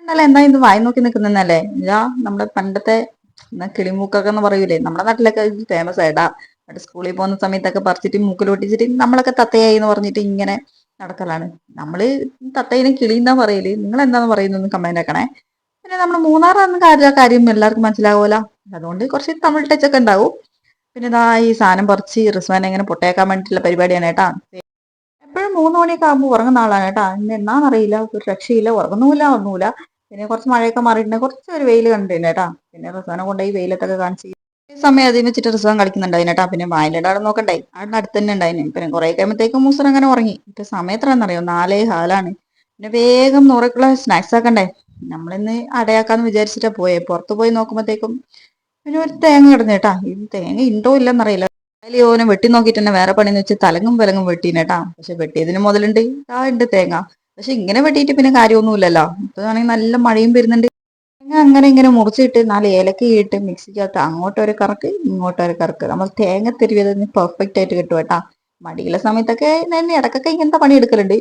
എന്നല്ല എന്താ ഇത് വായി നോക്കി നിൽക്കുന്നല്ലേ? ഇതാ നമ്മുടെ പണ്ടത്തെ എന്നാ കിളിമൂക്കൊക്കെ എന്ന് പറയൂലേ, നമ്മുടെ നാട്ടിലൊക്കെ ഫേമസ് ആയിട്ടാ. അവിടെ സ്കൂളിൽ പോകുന്ന സമയത്തൊക്കെ പറിച്ചിട്ട് മൂക്കിൽ ഒട്ടിച്ചിട്ട് നമ്മളൊക്കെ തത്തയായി എന്ന് പറഞ്ഞിട്ട് ഇങ്ങനെ നടക്കലാണ്. നമ്മള് തത്തയിന് കിളിന്നാ പറയല്, നിങ്ങൾ എന്താന്ന് പറയുന്നത് കമന്റ് ആക്കണേ. പിന്നെ നമ്മൾ മൂന്നാറാന്ന് കാര്യം എല്ലാവർക്കും മനസ്സിലാവുമല്ലോ, അതുകൊണ്ട് കുറച്ച് തമിഴ് ടച്ച് ഒക്കെ ഉണ്ടാവും. പിന്നെ ഇതാ ഈ സാധനം പറിച്ച് റിസ്വാനെ ഇങ്ങനെ പൊട്ടേക്കാൻ വേണ്ടിയിട്ടുള്ള പരിപാടിയാണ് കേട്ടാ. എപ്പോഴും 3 മണിയൊക്കെ ആകുമ്പോൾ ഉറങ്ങുന്ന ആളാണ് കേട്ടാ. ഇന്ന് എന്നാന്നറിയില്ല, ഒരു രക്ഷയില്ല, ഉറങ്ങുന്നില്ല ഒന്നുമില്ല. പിന്നെ കുറച്ച് മഴയൊക്കെ മാറിയിട്ടുണ്ട്, കുറച്ച് ഒരു വെയിൽ കണ്ടിട്ടുണ്ട് കേട്ടാ. പിന്നെ റിസ്വാനെ കൊണ്ടുപോയി വെയിലത്തൊക്കെ കാണിച്ച് ഈ സമയം അതിന് വെച്ചിട്ട് റിസ്വാൻ കളിക്കുന്നുണ്ടായിരുന്നു കേട്ടാ. പിന്നെ വായൻ്റെ അവിടെ നോക്കണ്ടായി, അവിടെ അടുത്ത് തന്നെ ഉണ്ടായിരുന്നു. പിന്നെ കുറെ കഴിയുമ്പോഴത്തേക്കും മൂസർ അങ്ങനെ ഉറങ്ങി. ഇപ്പൊ സമയം എത്രയാണെന്നറിയോ? 4:15. പിന്നെ വേഗം നൂറക്കുള്ള സ്നാക്സ് ആക്കണ്ടേ. നമ്മളിന്ന് അടയാക്കാന്ന് വിചാരിച്ചിട്ടാ പോയേ. പുറത്ത് പോയി നോക്കുമ്പോഴത്തേക്കും പിന്നെ ഒരു തേങ്ങ കിടന്നു കേട്ടാ. ഇത് തേങ്ങ ഉണ്ടോ ഇല്ലെന്നറിയില്ല. അതിൽ ഓനെ വെട്ടി നോക്കിയിട്ട് തന്നെ വേറെ പണിന്ന് വെച്ച് തലങ്ങും വിലങ്ങും വെട്ടീനേട്ടാ. പക്ഷെ വെട്ടിയതിന് മുതലുണ്ട്, ആ ഉണ്ട് തേങ്ങ. പക്ഷെ ഇങ്ങനെ വെട്ടിയിട്ട് പിന്നെ കാര്യമൊന്നുമില്ലല്ലോ. ഇപ്പൊ നല്ല മഴയും വരുന്നുണ്ട്. തേങ്ങ അങ്ങനെ ഇങ്ങനെ മുറിച്ചിട്ട് 4 ഏലക്ക ഇട്ട് മിക്സിക്കകത്ത് അങ്ങോട്ടൊരു കറക്ക് ഇങ്ങോട്ടൊരു കറക്ക്, നമ്മൾ തേങ്ങ തിരുവിയതിന് പെർഫെക്റ്റ് ആയിട്ട് കിട്ടും കേട്ടാ. മടിയുള്ള സമയത്തൊക്കെ ഞാൻ ഇടക്കൊക്കെ ഇങ്ങനത്തെ പണി എടുക്കലുണ്ട്.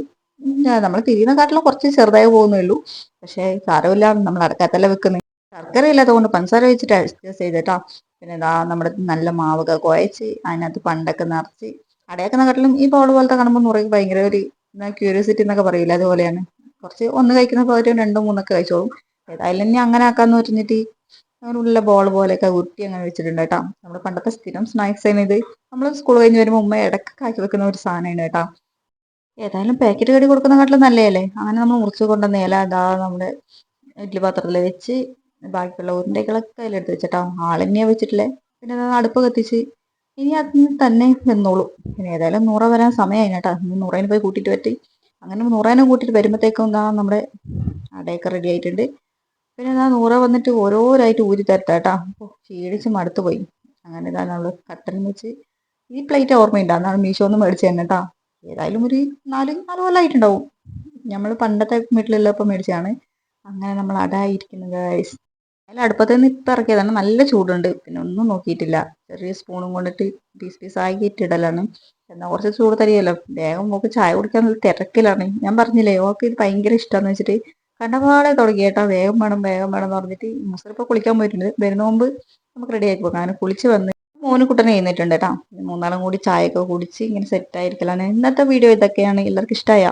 നമ്മൾ തിരിയുന്ന കാട്ടിലും കുറച്ച് ചെറുതായി പോകുന്നേ ഉള്ളൂ. പക്ഷെ സാരമില്ല, നമ്മൾ അടക്കാത്തല്ലേ വെക്കുന്നത്. ശർക്കര ഇല്ലാത്തതുകൊണ്ട് പഞ്ചസാര വെച്ചിട്ട് അഡ്ജസ്റ്റ് ചെയ്തേട്ടാ. പിന്നെ ഇതാ നമ്മുടെ നല്ല മാവൊക്കെ കുഴച്ച് അതിനകത്ത് പണ്ടൊക്കെ നിറച്ച് അടയാക്കുന്ന കാട്ടിലും ഈ ബോൾ പോലത്തെ കാണുമ്പോൾ നുറയ്ക്ക് ഭയങ്കര ഒരു ക്യൂരിയോസിറ്റി എന്നൊക്കെ പറയില്ല, അതുപോലെയാണ്. കുറച്ച് ഒന്ന് കഴിക്കുന്ന പകരം രണ്ടോ മൂന്നൊക്കെ കഴിച്ചോളും. ഏതായാലും ഇനി അങ്ങനെ ആക്കാന്ന് പറഞ്ഞിട്ട് അങ്ങനെ ഉള്ള ബോൾ പോലെയൊക്കെ ഉരുട്ടി അങ്ങനെ വെച്ചിട്ടുണ്ട് കേട്ടോ. നമ്മുടെ പണ്ടത്തെ സ്ഥിരം സ്നാക്സ് ആണ് ഇത്. നമ്മൾ സ്കൂൾ കഴിഞ്ഞ് വരുമ്പോൾ ഉമ്മ ഇടയ്ക്ക് ആക്കി വെക്കുന്ന ഒരു സാധനമാണ് കേട്ടോ. ഏതായാലും പാക്കറ്റ് കടി കൊടുക്കുന്നതിനെക്കാട്ടിലും നല്ലതല്ലേ അങ്ങനെ നമ്മൾ മുറിച്ച് കൊണ്ടുവന്ന ഇല ഇതാ നമ്മുടെ ഇഡ്ഡലി പാത്രത്തിൽ വെച്ച് ബാക്കിയുള്ള ഉരുണ്ടകളൊക്കെ അതിലെടുത്ത് വെച്ചിട്ടോ. ആളെന്നെയാ വെച്ചിട്ടില്ലേ. പിന്നെ അടുപ്പ് കത്തിച്ച് ഇനി അതിന് തന്നെ വെന്നോളൂ. പിന്നെ ഏതായാലും നൂറ വരാൻ സമയമായി കേട്ടോ. ഇനി നൂറേന് പോയി കൂട്ടിയിട്ട് പറ്റി. അങ്ങനെ നൂറേനെ കൂട്ടിയിട്ട് വരുമ്പോഴത്തേക്കും എന്താ നമ്മുടെ അടയൊക്കെ റെഡി ആയിട്ടുണ്ട്. പിന്നെ എന്താ നൂറ വന്നിട്ട് ഓരോരായിട്ട് ഊരി തരത്താട്ടാ. അപ്പോൾ ക്ഷീണിച്ച് മടുത്തു പോയി. അങ്ങനെ ഇതാ നമ്മൾ കട്ടൻ വെച്ച് ഈ പ്ലേറ്റ് ഓർമ്മയുണ്ട്, അന്നാണ് മീഷോന്ന് മേടിച്ചു തന്നെ കേട്ടാ. ഏതായാലും ഒരു നാല് കൊല്ലമായിട്ടുണ്ടാവും. നമ്മൾ പണ്ടത്തെ വീട്ടിലുള്ളപ്പോൾ മേടിച്ചതാണ്. അങ്ങനെ നമ്മൾ അടായിരിക്കുന്നു ഗൈസ്. അതിൽ അടുപ്പത്ത് നിന്ന് ഇപ്പം ഇറക്കിയതാണ്, നല്ല ചൂടുണ്ട്. പിന്നെ ഒന്നും നോക്കിയിട്ടില്ല, ചെറിയ സ്പൂണും കൊണ്ടിട്ട് പീസ് പീസ് ആക്കിയിട്ട് ഇടലാണ്. എന്നാൽ കുറച്ച് ചൂട് തരികയല്ലോ. വേഗം നോക്കി ചായ കുടിക്കാൻ തിരക്കിലാണ്. ഞാൻ പറഞ്ഞില്ലേ ഓക്ക് ഇത് ഭയങ്കര ഇഷ്ടമാണെന്ന് വെച്ചിട്ട് കണ്ടപാടെ തുടങ്ങി കേട്ടാ. വേഗം വേണം വേഗം വേണം എന്ന് പറഞ്ഞിട്ട് മുസറിപ്പോൾ കുളിക്കാൻ പോയിട്ടുണ്ട്. വരുന്ന മുമ്പ് നമുക്ക് റെഡി ആക്കി പോകാം. അങ്ങനെ കുളിച്ച് വന്ന് മോനുകുട്ടനെ എഴുന്നേറ്റുണ്ട് കേട്ടാ. മൂന്നാളും കൂടി ചായയൊക്കെ കുടിച്ച് ഇങ്ങനെ സെറ്റ് ആയിരിക്കലാണ്. ഇന്നത്തെ വീഡിയോ ഇതൊക്കെയാണ്. എല്ലാവർക്കും ഇഷ്ടമായ